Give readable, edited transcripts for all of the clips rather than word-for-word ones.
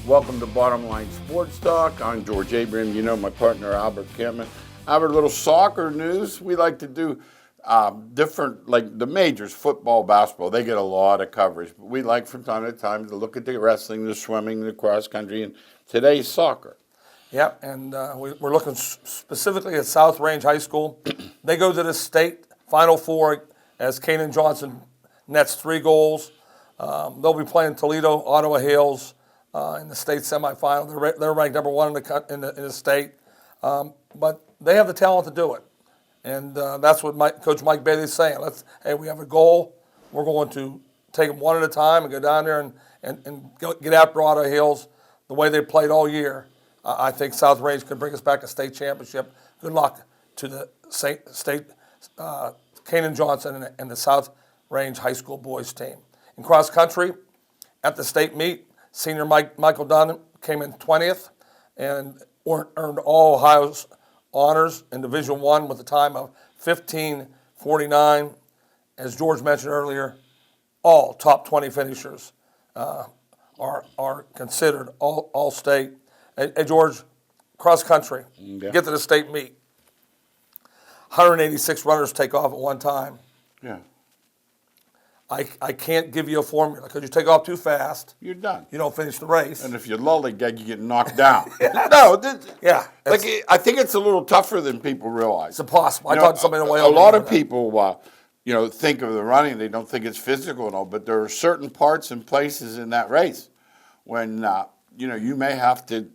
Welcome to Bottom Line Sports Talk. I'm George Abram. You know my partner Albert Campman. Albert, a little soccer news. We like to do different, like the majors, football, basketball. They get a lot of coverage. But we like from time to time to look at the wrestling, the swimming, the cross country, and today's soccer. Yep, and we're looking specifically at South Range High School. They go to the state Final Four as Kanan Johnson nets 3 goals. They'll be playing Toledo, Ottawa Hills in the state semifinal. They're ranked number 1 in the state, but they have the talent to do it, and that's what Coach Mike Bailey's saying. Hey, we have a goal. We're going to take them one at a time and go down there and get after Ottawa Hills the way they played all year. I think South Range can bring us back a state championship. Good luck to the state Kanan Johnson and the South Range High School boys team. In cross country, at the state meet, senior Michael Dunn came in 20th and earned all Ohio's honors in Division I with a time of 15:49. As George mentioned earlier, all top 20 finishers are considered all state. Hey, George, cross country, get to the state meet. 186 runners take off at one time. Yeah. I can't give you a formula because you take off too fast. You're done. You don't finish the race. And if you lollygag, you get knocked down. Yeah. Like I think it's a little tougher than people realize. It's impossible. I talked to somebody in the way. A lot of people, think of the running. They don't think it's physical and all, but there are certain parts and places in that race when you may have to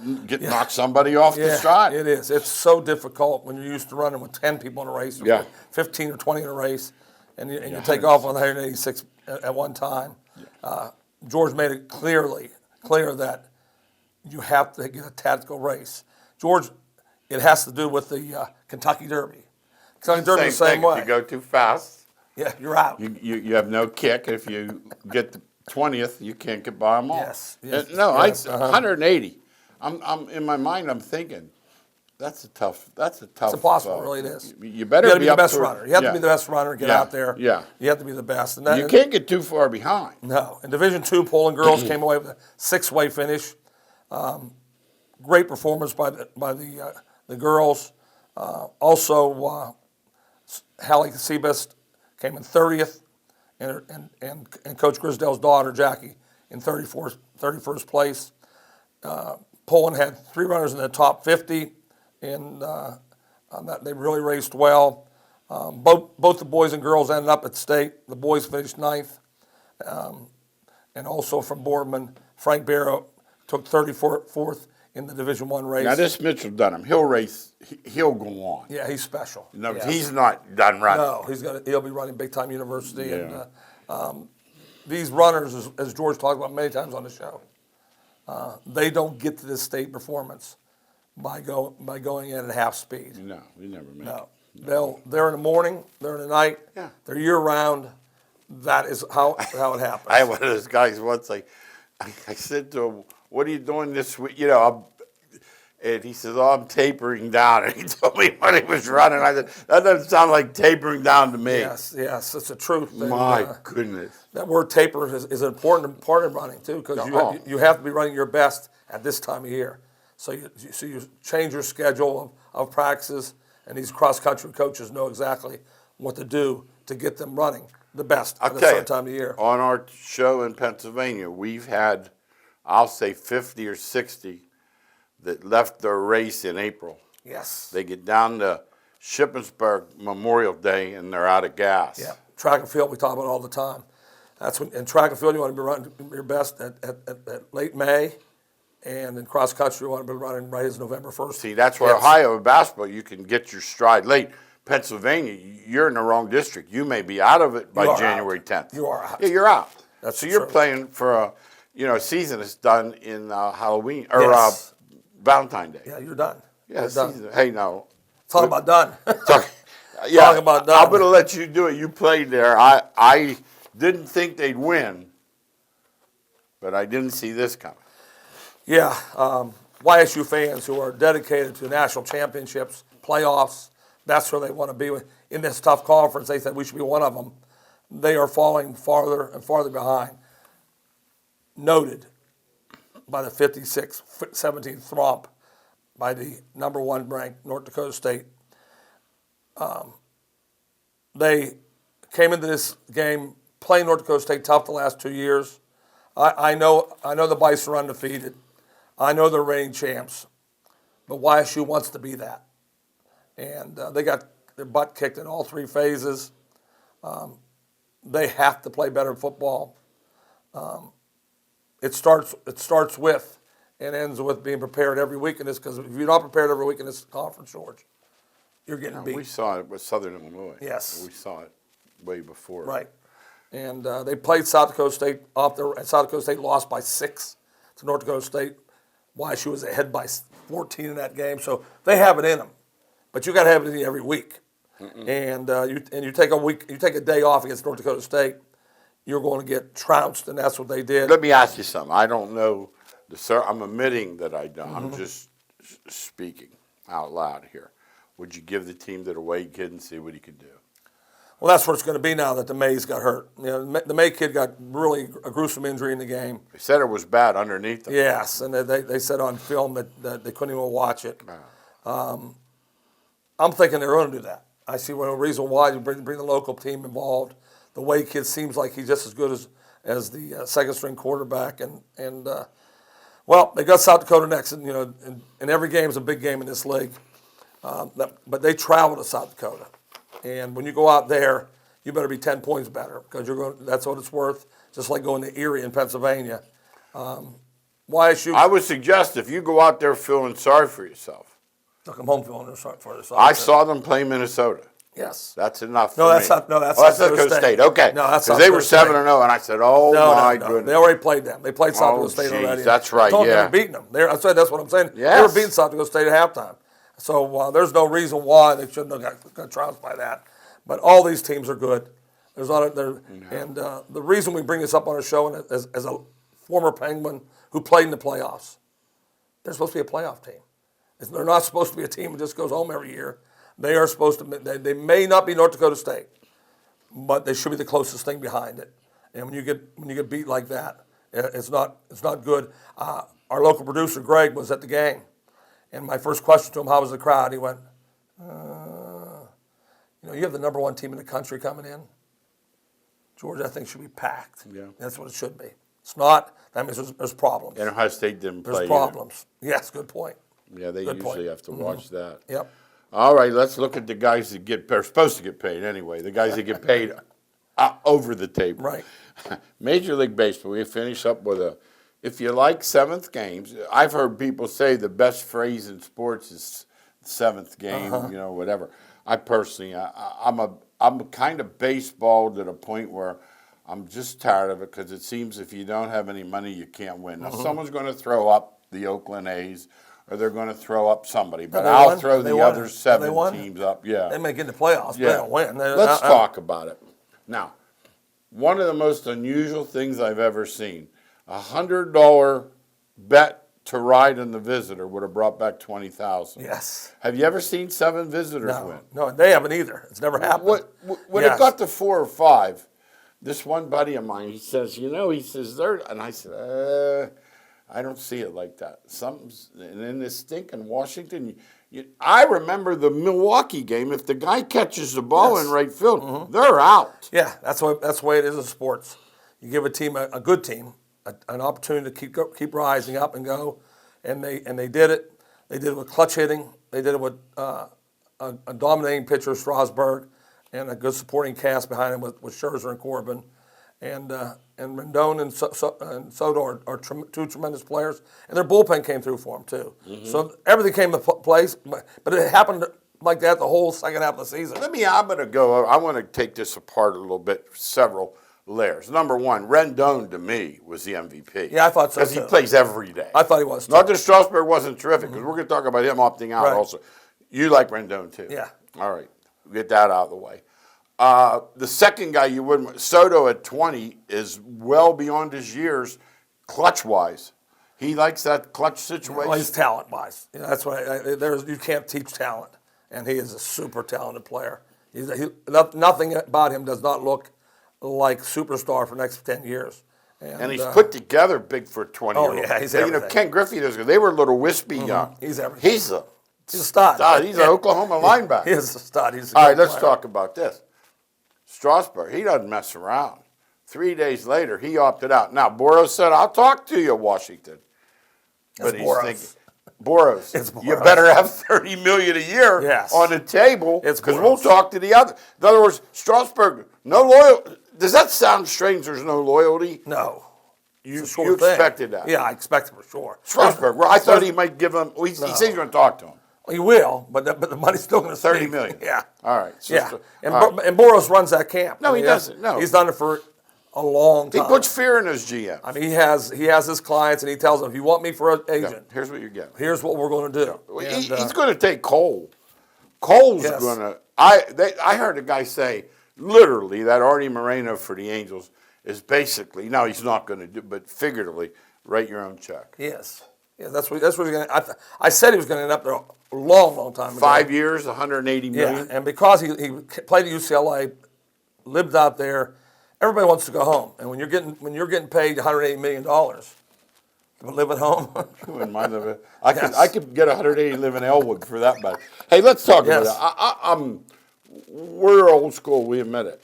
knock somebody off the stride. It is. It's so difficult when you're used to running with 10 people in a race, or 15 or 20 in a race, and you take off on 186 at one time. George made it clear that you have to get a tactical race. George, it has to do with the Kentucky Derby. Kentucky Derby is the same way. If you go too fast, you're out. You have no kick. If you get the 20th, you can't get by them all. Yes. 180. I'm in my mind. I'm thinking that's a tough. It's impossible. Really, it is. You better be the best runner. You have to be the best runner. Get out there. Yeah. You have to be the best. And you can't get too far behind. No. In Division II, Poland girls came away with a 6-way finish. Great performance by the girls. Also, Hallie Seabest came in 30th, and Coach Grisdale's daughter Jackie in 31st place. Poland had 3 runners in the top 50, and they really raced well. Both the boys and girls ended up at state. The boys finished 9th. And also from Boardman, Frank Barrow took 34th in the Division I race. Now this Mitchell Dunham, he'll race. He'll go on. Yeah, he's special. No, he's not done running. No, he'll be running big time university. Yeah. And these runners, as George talked about many times on the show, they don't get to this state performance by going in at half speed. No, we never make it. No. They're in the morning, they're in the night, they're year round. That is how it happens. I had one of those guys once. I said to him, "What are you doing this week?" And he says, "Oh, I'm tapering down." And he told me when he was running. I said, "That doesn't sound like tapering down to me." Yes, it's the truth. My goodness. That word taper is an important part of running too, because you have to be running your best at this time of year. So you change your schedule of practices, and these cross country coaches know exactly what to do to get them running the best at a certain time of year. On our show in Pennsylvania, we've had, I'll say 50 or 60 that left their race in April. Yes. They get down to Shippensburg Memorial Day and they're out of gas. Yeah. Track and field we talk about all the time. That's when in track and field you want to be running your best at late May, and in cross country you want to be running right as November 1st. See, that's where Ohio basketball you can get your stride late. Pennsylvania, you're in the wrong district. You may be out of it by January 10th. You are out. Yeah, you're out. That's so you're playing for a season that's done in Halloween or Valentine's Day. Yeah, you're done. Yeah, you're done. Hey, no. Talk about done. Talk about done. I'm going to let you do it. You played there. I didn't think they'd win, but I didn't see this coming. Yeah, YSU fans who are dedicated to national championships, playoffs, that's where they want to be. In this tough conference, they said we should be one of them. They are falling farther and farther behind. Noted, by the 56-17 Thromp by the number 1 ranked North Dakota State. They came into this game playing North Dakota State tough the last 2 years. I know the Bison are undefeated. I know they're reigning champs, but YSU wants to be that, and they got their butt kicked in all 3 phases. They have to play better football. It starts with and ends with being prepared every week in this, because if you're not prepared every week in this conference, George, you're getting beat. We saw it with Southern Illinois. Yes. We saw it way before. Right. And they played South Dakota State and South Dakota State lost by 6 to North Dakota State. YSU was ahead by 14 in that game, so they have it in them. But you got to have it in you every week. And you take a day off against North Dakota State, you're going to get trounced, and that's what they did. Let me ask you something. I don't know I'm admitting that I don't. I'm just speaking out loud here. Would you give the team to the Wade kid and see what he could do? Well, that's what it's going to be now that the Mays got hurt. You know, the May kid got really a gruesome injury in the game. They said it was bad underneath them. Yes, and they said on film that they couldn't even watch it. I'm thinking they're going to do that. I see no reason why you bring the local team involved. The Wade kid seems like he's just as good as the second string quarterback, and well, they got South Dakota next, and and every game is a big game in this league. But they travel to South Dakota. And when you go out there, you better be 10 points better, because that's what it's worth, just like going to Erie in Pennsylvania. YSU. I would suggest if you go out there feeling sorry for yourself. They'll come home feeling sorry for themselves. I saw them play Minnesota. Yes. That's enough. No, for that's me. not. No, that's South South Dakota State. No, Okay. that's because they were 7-0, and I said, "Oh my goodness." They already played them. They played South Dakota State geez, already. that's right, They yeah. were beating them. That's what I'm saying. Yes. They were beating South Dakota State at halftime. So there's no reason why they shouldn't have got trounced by that. But all these teams are good. There's not and the reason we bring this up on our show, and as a former Penguin who played in the playoffs, they're supposed to be a playoff team. They're not supposed to be a team that just goes home every year. They are supposed to. They may not be North Dakota State, but they should be the closest thing behind it. And when you get beat like that, it's not good. Our local producer Greg was at the game, and my first question to him, "How was the crowd?" He went, "You have the number 1 team in the country coming in. George, I think should be packed." Yeah. That's what it should be. It's not. That means there's problems. And Ohio State didn't play. There's problems. Yes, good point. Yeah, they usually have to watch that. Yep. All right, let's look at the guys that are supposed to get paid anyway. The guys that get paid over the table. Right. Major League Baseball. We finish up with if you like 7th games. I've heard people say the best phrase in sports is 7th game. Whatever. I personally, I'm kind of baseballed at a point where I'm just tired of it, because it seems if you don't have any money, you can't win. Now, someone's going to throw up the Oakland A's, or they're going to throw up somebody, but I'll throw the other 7 teams up. Yeah, they may get in the playoffs, but they don't win. Let's talk about it. Now, one of the most unusual things I've ever seen, $100 bet to ride in the visitor would have brought back $20,000. Yes. Have you ever seen 7 visitors win? No, they haven't either. It's never happened. When it got to 4 or 5, this one buddy of mine, he says, there, and I said, I don't see it like that. And in this stinking Washington, I remember the Milwaukee game. If the guy catches the ball in right field, they're out. Yeah, that's the way it is in sports. You give a team, a good team, an opportunity to keep rising up and go, and they did it. They did it with clutch hitting. They did it with a dominating pitcher, Strasburg, and a good supporting cast behind him with Scherzer and Corbin. And Rendon and Soto are 2 tremendous players, and their bullpen came through for them too. So everything came to place, but it happened like that the whole second half of the season. I want to take this apart a little bit, several layers. Number 1, Rendon to me was the MVP. Yeah, I thought so too. Because he plays every day. I thought he was too. Not that Strasburg wasn't terrific, because we're going to talk about him opting out also. You like Rendon too? Yeah. All right, get that out of the way. The second guy you wouldn't, Soto at 20 is well beyond his years, clutch-wise. He likes that clutch situation. Well, he's talent-wise. That's why you can't teach talent, and he is a super talented player. Nothing about him does not look like superstar for the next 10 years. And he's put together big for a 20-year-old. Oh, yeah, he's You know, everything. Ken Griffey, they were a little wispy young. He's everything. He's a stud. He's an Oklahoma linebacker. He is a stud. He's a All great right, let's player. talk about this. Strasburg, he doesn't mess around. 3 days later, he opted out. Now, Boros said, I'll talk to you, Washington. But he's thinking, Boros, you better have $30 million a year on the table because we'll talk to the other. In other words, Strasburg, no loyalty. Does that sound strange? There's no loyalty? No. You expected that? Yeah, I expected for sure. Strasburg, well, I thought he might give him, he says he's going to talk to him. He will, but the money's still going to $30 million. Yeah. All right. So, Yeah. And Boros runs that camp. No, he doesn't. No. He's done it for a long time. He puts fear in his GM. I mean, he has his clients, and he tells them, if you want me for an agent, here's what you're getting. here's what we're going to do. Well, And, he's going to take Cole. Cole's Yes. going to. I heard a guy say, literally, that Artie Moreno for the Angels is basically, no, he's not going to do, but figuratively, write your own check. Yes. Yeah, that's what he's going to. I said he was going to end up there a long time ago. 5 years, 180 million. Yeah, and because he played at UCLA, lived out there, everybody wants to go home. And when you're getting paid $180 million to live at home, I wouldn't mind living. I could get 180 live in Elwood for that much. Hey, let's talk about it. We're old school. We admit it.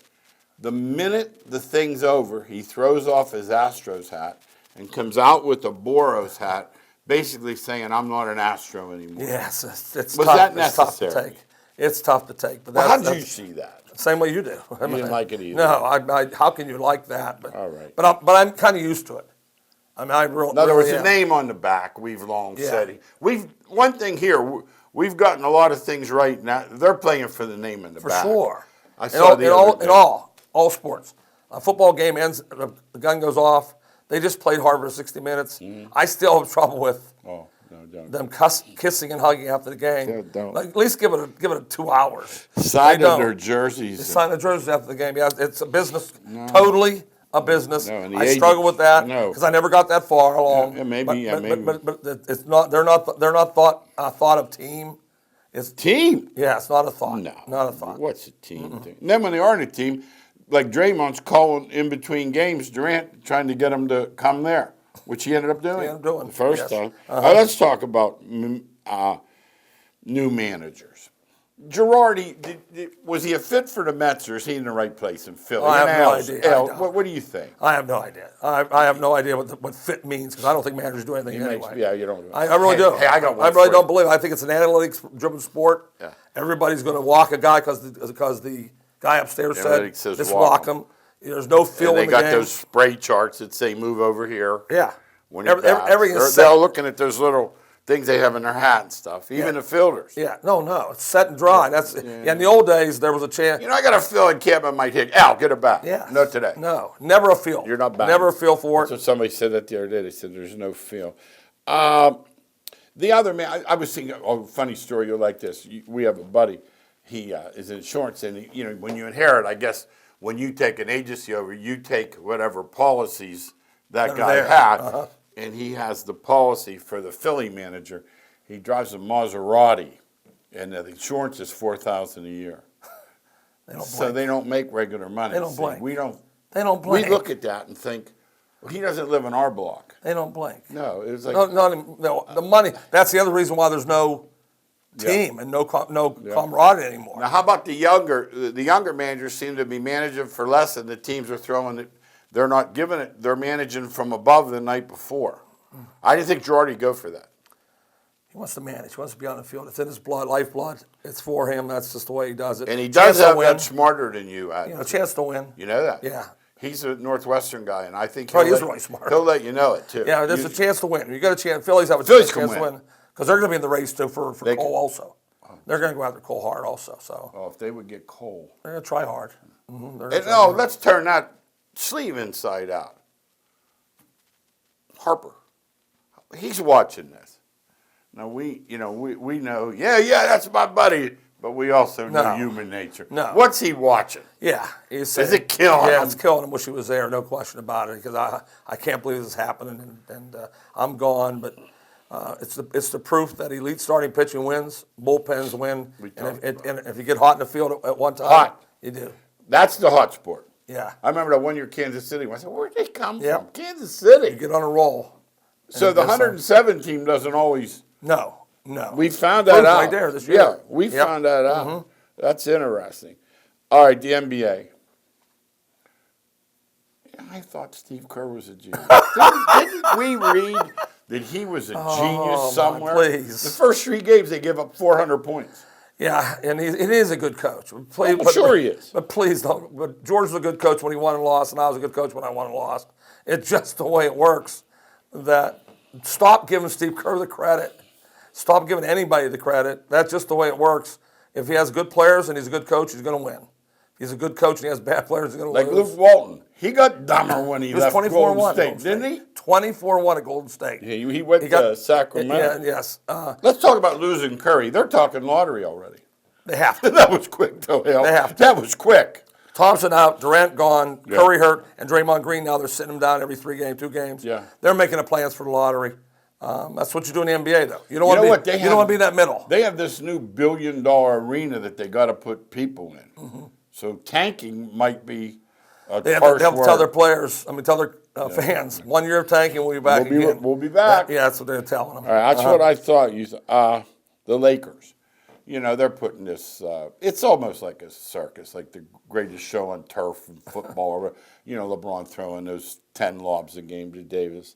The minute the thing's over, he throws off his Astros hat and comes out with a Boros hat, basically saying, "I'm not an Astro anymore." yes, it's Was tough. that It's tough to necessary? take. It's tough to take. But How that's, did you see that? same way you do. You didn't like it either. No, how can you like that? But, All right. But I'm kind of used to it. I mean, In other words, the name on the back, we've long said. One thing here, we've gotten a lot of things right now. They're playing for the name in the back. For sure. I saw the other day. In all sports. A football game ends, the gun goes off. They just played hard for 60 minutes. Mm-hmm. I still have trouble with Oh, no, don't. them kissing and hugging after the game. Don't. Like, at least give it 2 hours. Sign They of their don't. jerseys. They sign the jerseys after the game. Yeah, it's a business. Totally a business. No, and the I struggle with that No. because I never got that far along. Yeah, maybe, maybe. But it's not. They're not thought of team. It's Team? Yeah, it's not a thought. No. Not a thought. What's a team thing? And then when they aren't a team, like Draymond's calling in between games, Durant trying to get him to come there, which he ended up doing. He ended up doing, the first yes. time. Let's talk about new managers. Girardi, was he a fit for the Mets, or is he in the right place in Philly? I have no idea. What do you think? I have no idea. I have no idea what fit means because I don't think managers do anything anyway. You don't. I really do. Hey, I got one. I really for don't you. believe it. I think it's an analytics-driven sport. Yeah. Everybody's going to walk a guy because the guy upstairs Analytics said, says just walk walk him. There's no feel And they in the got game. those spray charts that say move over here. Yeah. When you're Everything is they're set. all looking at those little things they have in their hat and stuff. Even the fielders. Yeah. No. It's set and dry. In the old days, there was a chance. You know, I got a feeling Campbell might hit. Al, get it back. Yeah. Not today. No. Never a feel. You're not back. Never a feel for So it. somebody said that the other day. They said there's no feel. The other man, I was thinking, funny story. You're like this. We have a buddy. He is in insurance, and when you inherit, I guess when you take an agency over, you take whatever policies that guy there. had, and he has the policy for the Philly manager. He drives a Maserati, and the insurance is $4,000 a year. They don't So blink. they don't make regular money. They don't See, blink. We don't. They don't We blink. look at that and think, well, he doesn't live in our block. They don't blink. No, it was like No, the money. That's the other reason why there's no team and no camaraderie anymore. Now, how about the younger managers seem to be managing for less, and the teams are throwing it. They're not giving it. They're managing from above the night before. I didn't think Girardi would go for that. He wants to manage. He wants to be on the field. It's in his blood, lifeblood. It's for him. That's just the way he does it. And he does Chance to have win. that smarter than you. A chance to win. You know that? Yeah. He's a Northwestern guy, and I think He is really smart. He'll let you know it too. Yeah, there's a chance to win. You got a chance. Phillies have a Phillies chance can to win. win because they're going to be in the race too for They Cole can. also. They're going to go after Cole hard also. So Oh, if they would get Cole. they're going to try hard. They're gonna And try no, hard. let's turn that sleeve inside out. Harper, he's watching this. Now we know, yeah, that's my buddy, but we also know No. human nature. No. What's he watching? Yeah, Is it killing Yeah, him? it's killing him. Wish he was there, no question about it. Because I can't believe this is happening, and I'm gone. But it's the proof that elite starting pitching wins, bullpens win, and if you get hot in the field at one time, Hot. you do. That's the hot sport. Yeah. I remember that one year Kansas City. I said, where'd they come Yep. from? Kansas City. You get on a roll. So the 107 team doesn't always. No. We found that Proof out. right there this year. Yeah, we found that out. That's interesting. All right, the NBA. I thought Steve Kerr was a genius. Didn't we read that he was a genius somewhere? Please. The first 3 games, they gave up 400 points. Yeah, and it is a good coach. Sure he is. But please don't. But George was a good coach when he won and lost, and I was a good coach when I won and lost. It's just the way it works. That stop giving Steve Kerr the credit. Stop giving anybody the credit. That's just the way it works. If he has good players and he's a good coach, he's going to win. If he's a good coach and he has bad players, he's going to Like lose. Luke Walton. He got dumber when he left 24-1 Golden State, didn't he? 24-1 at Golden State. Yeah, he went to Sacramento. Yeah, yes. Let's talk about losing Curry. They're talking lottery already. They have to. That was quick, though, Hale. They have to. That was quick. Thompson out, Durant gone, Curry hurt, and Draymond Green now they're sitting him down every 2 games. Yeah. They're making the plans for the lottery. That's what you do in the NBA, though. You don't want to be in that middle. They have this new $1 billion arena that they got to put people in. So tanking might be a They have harsh to word. tell their players, tell their fans, 1 year of tanking, we'll be back again. We'll be back. Yeah, that's what they're telling them. All right, that's what I thought. The Lakers. They're putting this, it's almost like a circus, like the greatest show on turf in football. Or, LeBron throwing those 10 lobs a game to Davis.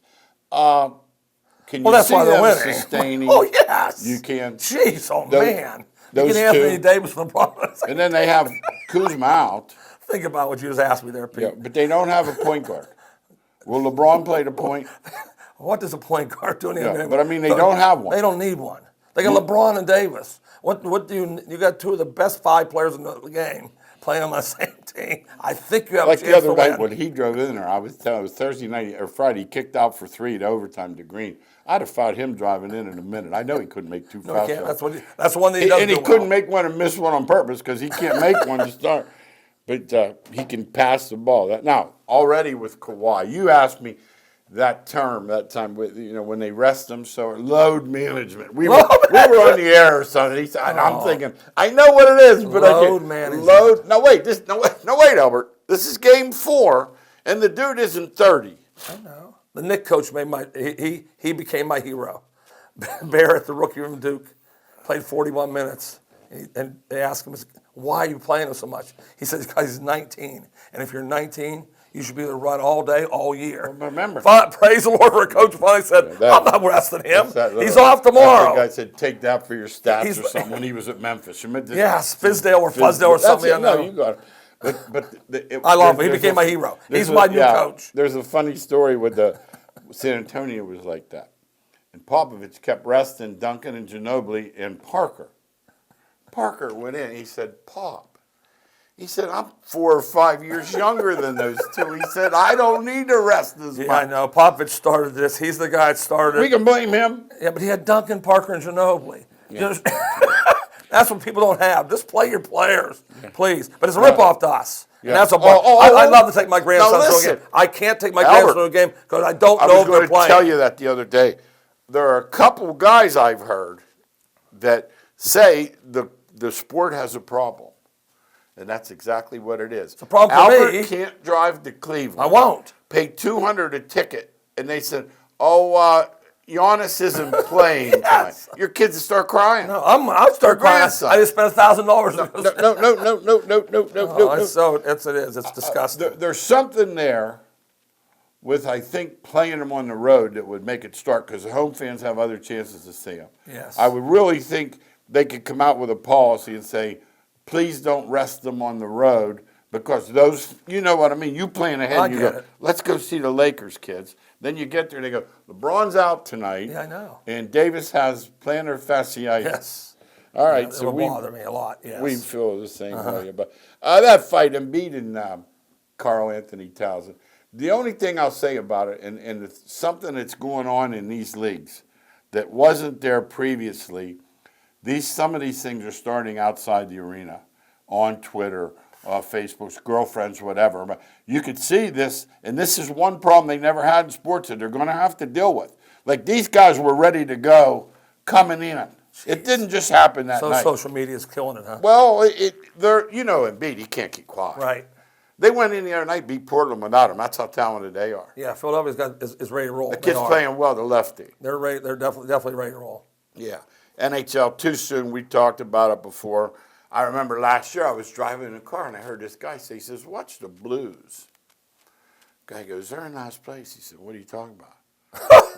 Can you That's see why they're them winning. sustaining? Oh, yes. You can. Jeez, man. Those you get Anthony two. Davis from the And then they have Kuzma out. Think about what you just asked me there, Pete. Yeah, but they don't have a point guard. Will LeBron play the point? What does a point guard do in the NBA? But I mean, they don't have one. They don't need one. They got LeBron and Davis. What do you got 2 of the best 5 players in the game playing on the same team. I think you have Like a the chance to other night win. when he drove in there, I was telling, it was Thursday night or Friday, he kicked out for 3 to overtime to Green. I'd have fought him driving in a minute. I know he couldn't make 2 foul No, he can't. shots. That's the one that he does And he do couldn't well. make one and miss one on purpose because he can't make one to start. But he can pass the ball. Now, already with Kawhi, you asked me that time with when they rest them, so load management. We were on the air or something. He said, I'm thinking, I know what it is, but Load I management. can't. No, wait, Albert. This is game 4, and the dude isn't 30. I know. The Knicks coach he became my hero. Barrett, the rookie from Duke, played 41 minutes. And they asked him, why are you playing him so much? He says, because he's 19. And if you're 19, you should be able to run all day, all year. Well, remember. Praise the Lord for a coach finally said, I'm not resting him. He's off The tomorrow. guy said, take that for your stats or something when he was at Memphis. Yes, Fizdale or Fuzdale or something. I know. No, you got it. I love him. He became my hero. He's my new coach. There's a funny story with San Antonio was like that. And Popovich kept resting Duncan and Ginobili and Parker. Parker went in. He said, Pop. He said, I'm 4 or 5 years younger than those 2. He said, I don't need to rest as much. Yeah, I know. Popovich started this. He's the guy that started it. We can blame him. Yeah, but he had Duncan, Parker, and Ginobili. Yeah. That's what people don't have. Just play your players, please. But it's a ripoff to us. Yeah. And that's a I'd love to take my grandson to a game. I can't take my grandson to a game because I don't know if they're I was going playing. to tell you that the other day. There are a couple guys I've heard that say the sport has a problem. And that's exactly what it is. It's a problem for Albert me. can't drive to Cleveland. I won't. Pay $200 a ticket. And they said, Giannis isn't playing tonight. Your kids will start crying. No, I'll start crying. grandson. I just spent $1,000. No. It is. It's disgusting. There's something there with, I think, playing them on the road that would make it start because the home fans have other chances to see them. Yes. I would really think they could come out with a policy and say, please don't rest them on the road because those, you know what I mean? You plan ahead and you go, let's go see the Lakers, kids. Then you get there and they go, LeBron's out tonight. Yeah, I know. And Davis has plantar fasciitis. Yes. All right. It So will bother me a lot, yes. we feel the same way. But that fight, Embiid and Carl Anthony Towns. The only thing I'll say about it, and it's something that's going on in these leagues that wasn't there previously, some of these things are starting outside the arena, on Twitter, Facebook's girlfriends, whatever. But you could see this, and this is one problem they never had in sports that they're going to have to deal with. Like these guys were ready to go coming in. Jeez. It didn't just happen that night. Social media is killing it, huh? Well, Embiid, he can't keep quiet. Right. They went in the other night, beat Portland without him. That's how talented they are. Yeah, Philadelphia's is ready to roll. The kid's playing well, the lefty. They're ready. They're definitely ready to roll. Yeah. NHL too soon. We talked about it before. I remember last year I was driving in a car and I heard this guy say, he says, "Watch the Blues." Guy goes, "They're a nice place." He said, "What are you talking about?"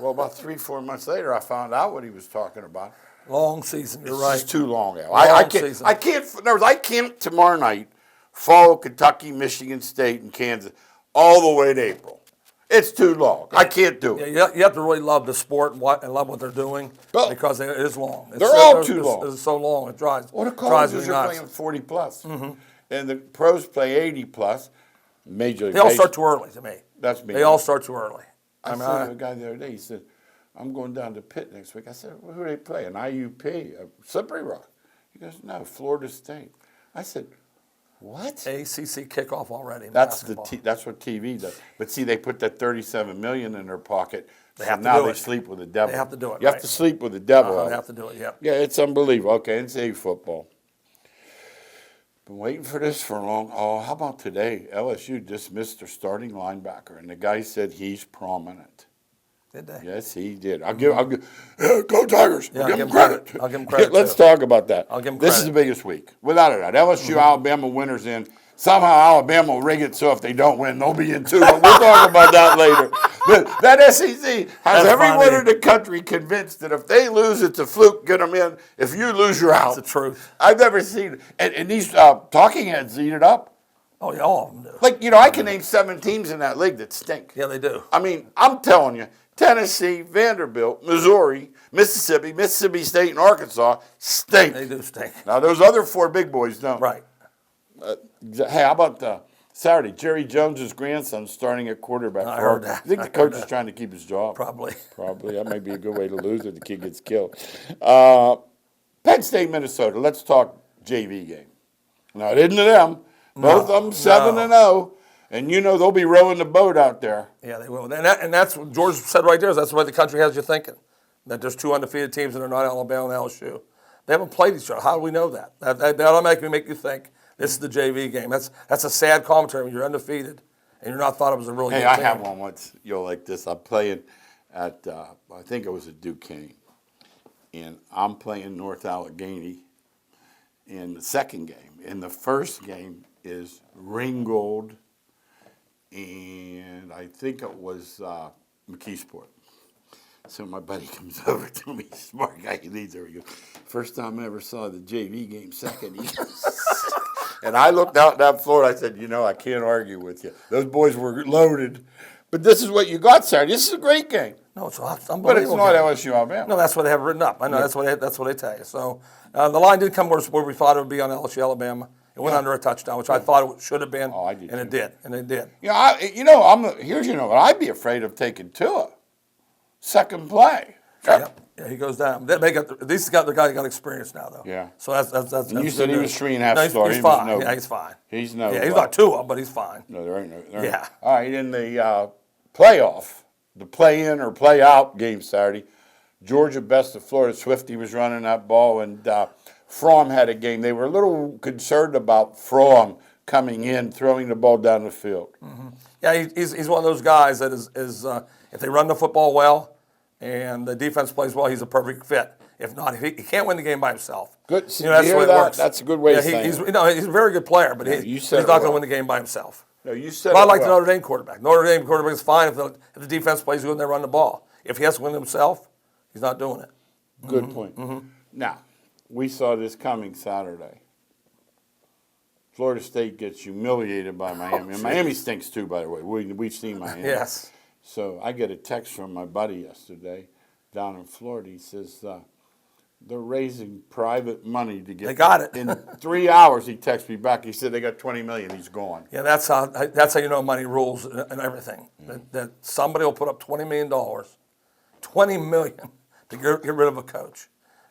Well, about 3-4 months later, I found out what he was talking about. Long season. You're It's right. just too long, Al. Long I can't. season. I can't tomorrow night follow Kentucky, Michigan State, and Kansas all the way to April. It's too long. I can't do it. Yeah, you have to really love the sport and love what they're doing Well, because it is long. They're all too long. It's so long. It drives. Well, the drives me colleges are nuts. playing 40 plus, and the pros play 80 plus. Major League They all Baseball. start too early to me. That's me. They all start too early. I said to a guy the other day, he said, "I'm going down to Pitt next week." I said, "Well, who do they play? An IUP, a Slippery Rock?" He goes, "No, Florida State." I said, "What?" ACC kickoff already. in That's basketball. that's what TV does. But see, they put that $37 million in their pocket. They so have to now do they it. sleep with the devil. They have to do it, You have right. to sleep with the devil. They have to do it. Yeah. Yeah, it's unbelievable. Okay, NCAA football. Been waiting for this for a long. Oh, how about today? LSU dismissed their starting linebacker, and the guy said he's prominent. Did they? Yes, he did. I'll give yeah, go Tigers. Yeah, I'll give him credit. I'll give him credit, Let's too. talk about that. I'll give him This is credit. the biggest week, without a doubt. LSU, Alabama winners in. Somehow Alabama will rig it so if they don't win, they'll be in too. But we'll talk about that later. But that SEC has That's everyone funny. in the country convinced that if they lose, it's a fluke. Get them in. If you lose, you're out. That's the truth. I've never seen it. And these talking heads eat it up. Oh, yeah, all of them do. Like, I can name 7 teams in that league that stink. Yeah, they do. I mean, I'm telling you, Tennessee, Vanderbilt, Missouri, Mississippi, Mississippi State, and Arkansas stink. They do stink. Now, those other 4 big boys don't. Right. Hey, how about Saturday? Jerry Jones's grandson starting at quarterback. I heard that. I think the coach is trying to keep his job. Probably. Probably. That might be a good way to lose if the kid gets killed. Penn State, Minnesota. Let's talk JV game. Now, it isn't to them. Both of them 7-0. And they'll be rowing the boat out there. Yeah, they will. And that's what George said right there. That's what the country has you thinking, that there's 2 undefeated teams and they're not Alabama and LSU. They haven't played each other. How do we know that? That automatically make you think this is the JV game. That's a sad commentary when you're undefeated and you're not thought of as a really good Hey, I team. have one once. You'll like this. I'm playing at, I think it was at Duquesne. And I'm playing North Allegheny in the second game. And the first game is Ringgold, and I think it was McKeesport. So my buddy comes over to me, smart guy, he leads over. He goes, "First time I ever saw the JV game second." He goes, and I looked out that floor and I said, I can't argue with you. Those boys were loaded. But this is what you got, Saturday. This is a great game. No, it's unbelievable. But it's not game. LSU Alabama. No, that's what they have written up. I know that's what they tell you. So the line did come where we thought it would be on LSU Alabama. It went under a touchdown, which I thought it should have been. Oh, I did and too. it did. Here's what I'd be afraid of taking Tua. Second play. Yeah, he goes down. These got the guy got experience now, though. Yeah. So that's And you good said he news. was 3.5 No, star. he's He was fine. no- Yeah, he's fine. He's no. Yeah, he's not Tua, but he's fine. No, there ain't no. Yeah. All right, in the playoff, the play-in or play-out game Saturday, Georgia bested Florida. Swifty was running that ball, and Fromm had a game. They were a little concerned about Fromm coming in, throwing the ball down the field. Mm-hmm. Yeah, he's one of those guys that is if they run the football well and the defense plays well, he's a perfect fit. If not, he can't win the game by himself. Good. That's You the hear way it that? works. That's a good way yeah, of saying he's, it. he's a very good player, but you he's said not it going to well. win the game by himself. No, you said But I it like the well. Notre Dame quarterback. Notre Dame quarterback is fine if the defense plays good and they run the ball. If he has to win himself, he's not doing it. Good point. Now, we saw this coming Saturday. Florida State gets humiliated by Miami. And Miami stinks too, by the way. We've seen Miami. Yes. So I get a text from my buddy yesterday down in Florida. He says they're raising private money to get. They got it. In 3 hours, he texted me back. He said they got $20 million. He's gone. Yeah, that's how you know money rules and everything. That somebody will put up $20 million, $20 million to get rid of a coach.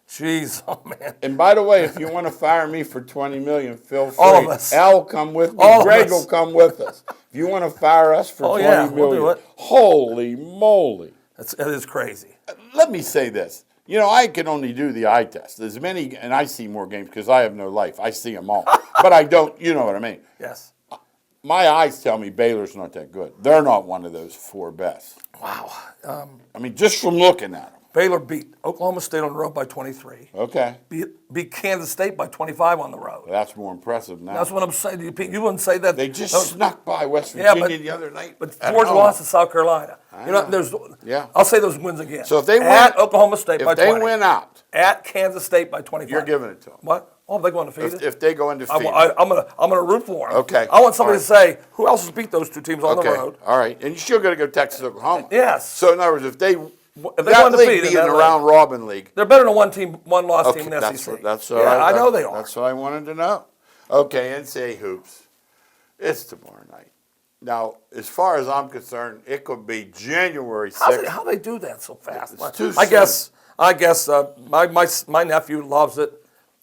Jeez, oh man. And by the way, if you want to fire me for $20 million, feel free. All of us. Al will come with me. All of Greg us. will come with us. If you want to fire us for $20 million, we'll do it. Holy moly. That is crazy. Let me say this. I can only do the eye test. There's many, and I see more games because I have no life. I see them all. But I don't, you know what I mean. Yes. my eyes tell me Baylor's not that good. They're not one of those 4 best. Wow. I mean, just from looking at them. Baylor beat Oklahoma State on the road by 23. Okay. Beat Kansas State by 25 on the road. Well, that's more impressive now. That's what I'm saying. You wouldn't say that. They just snuck by West Virginia the other night. But Georgia lost to South Carolina. I'll say those wins again. So if they win at Oklahoma State by 20. If they win out. At Kansas State by 25. You're giving it to them. What? Oh, they go undefeated? If they go undefeated. I'm gonna root for them. Okay. I want somebody to say, who else has beat those 2 teams on the road? All right. And you're still going to go Texas, Oklahoma. Yes. So in other words, if they go that league undefeated, being a round robin league. They're better than one loss team in the SEC. That's I know they are. That's what I wanted to know. Okay, NCAA hoops. It's tomorrow night. Now, as far as I'm concerned, it could be January 6th. How they do that so fast? It's too I guess my nephew loves it.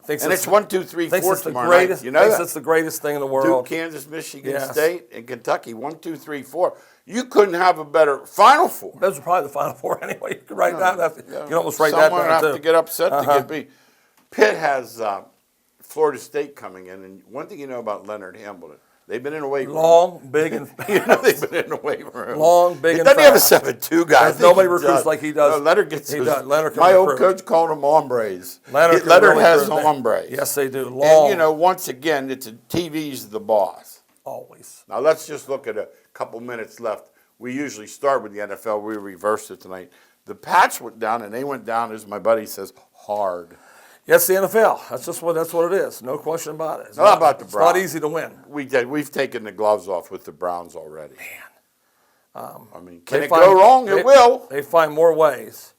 It's 1, 2, 3, 4 tomorrow night. You know thinks that? it's the greatest thing in the world. Duke, Kansas, Michigan State, and Kentucky. 1, 2, 3, 4. You couldn't have a better Final Four. Those are probably the Final Four anyway. You could write that. You can almost write that down Someone have too. to get upset to get beat. Pitt has Florida State coming in, and one thing you know about Leonard Hamilton, they've been in a weight room. Long, big, and they've been in a weight room. Long, big, and doesn't fast. have a 7'2" guy. Nobody recruits like he does. No, Leonard gets he does. Leonard can my old recruit. coach called them hombres. Leonard really has hombres. Yes, they do. Long. And once again, TV's the boss. Always. Now let's just look at a couple minutes left. We usually start with the NFL. We reversed it tonight. The Pats went down, and they went down, as my buddy says, hard. Yes, the NFL. That's what it is. No question about it. How about the Browns? It's not easy to win. We've taken the gloves off with the Browns already. Man. I mean, can it go wrong? It will. They find more ways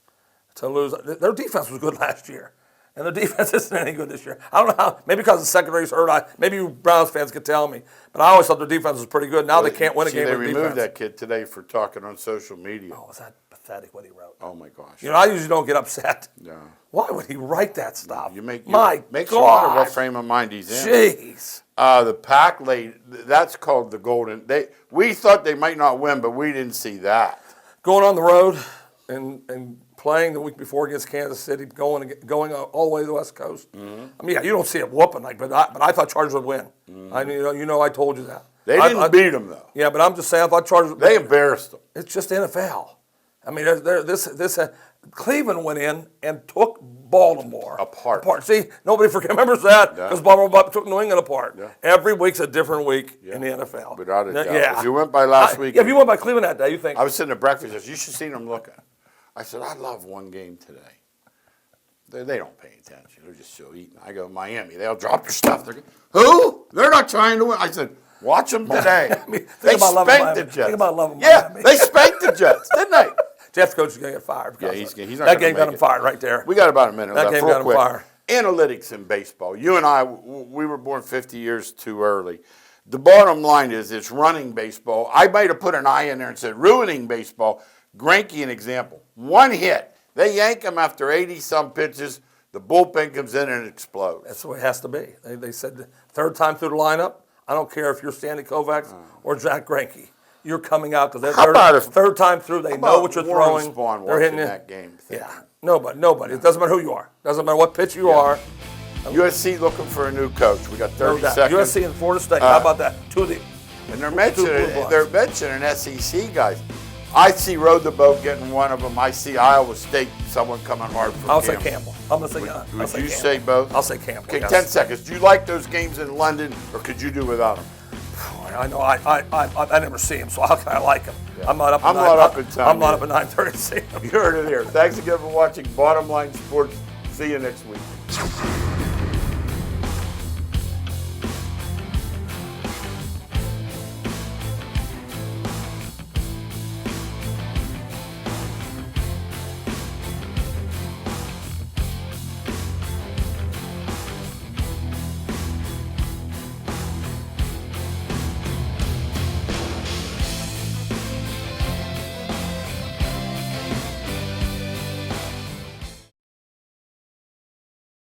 to lose. Their defense was good last year, and their defense isn't any good this year. I don't know how. Maybe because the secondary's hurt. Maybe you Browns fans could tell me, but I always thought their defense was pretty good. Now they can't win a game with defense. They removed that kid today for talking on social media. Oh, was that pathetic what he wrote? Oh my gosh. I usually don't get upset. Yeah. Why would he write that stuff? Makes you God. wonder what frame of mind he's in. Jeez. The Pack laid. That's called the Golden. We thought they might not win, but we didn't see that. Going on the road and playing the week before against Kansas City, going all the way to the West Coast. Mm-hmm. I mean, you don't see it whooping but I thought Chargers would win. Mm-hmm. I told you that. They didn't beat them though. Yeah, but I'm just saying I thought Chargers. They embarrassed them. It's just NFL. I mean, Cleveland went in and took Baltimore apart. See, nobody remembers that because Baltimore took New England apart. Yeah. Every week's a different week in the NFL. Without a doubt. Yeah. If you went by last week. If you went by Cleveland that day, you think. I was sitting at breakfast. You should have seen them looking. I said, I love one game today. They don't pay attention. They're just still eating. I go, Miami. They'll drop their stuff. Who? They're not trying to win. I said, watch them today. They spanked the Jets. Think about loving Miami. They spanked the Jets, didn't they? Jeff's coach is going to get fired. Yeah, he's not that game got him fired right there. We got about a minute left. That game got him fired. Analytics in baseball. You and I, we were born 50 years too early. The bottom line is it's running baseball. I might have put an I in there and said ruining baseball. Greinke, an example. One hit. They yank him after 80-some pitches. The bullpen comes in and it explodes. That's the way it has to be. They said the third time through the lineup, I don't care if you're Sandy Koufax or Jack Greinke. You're coming out because third time through, they know what you're throwing. They're hitting that game. Yeah, nobody. It doesn't matter who you are. Doesn't matter what pitch you are. USC looking for a new coach. We got 30 seconds. USC and Florida State. How about that? And they're mentioning SEC guys. I see Road the Boat getting one of them. I see Iowa State, someone coming hard for I'll say Campbell. I'm going to say Campbell. Would you say both? I'll say Campbell. Okay, 10 seconds. Do you like those games in London, or could you do without them? I know. I never see him, so how can I like him? Yeah. I'm not up at 9:30 to see him. You heard it here. Thanks again for watching Bottom Line Sports. See you next week.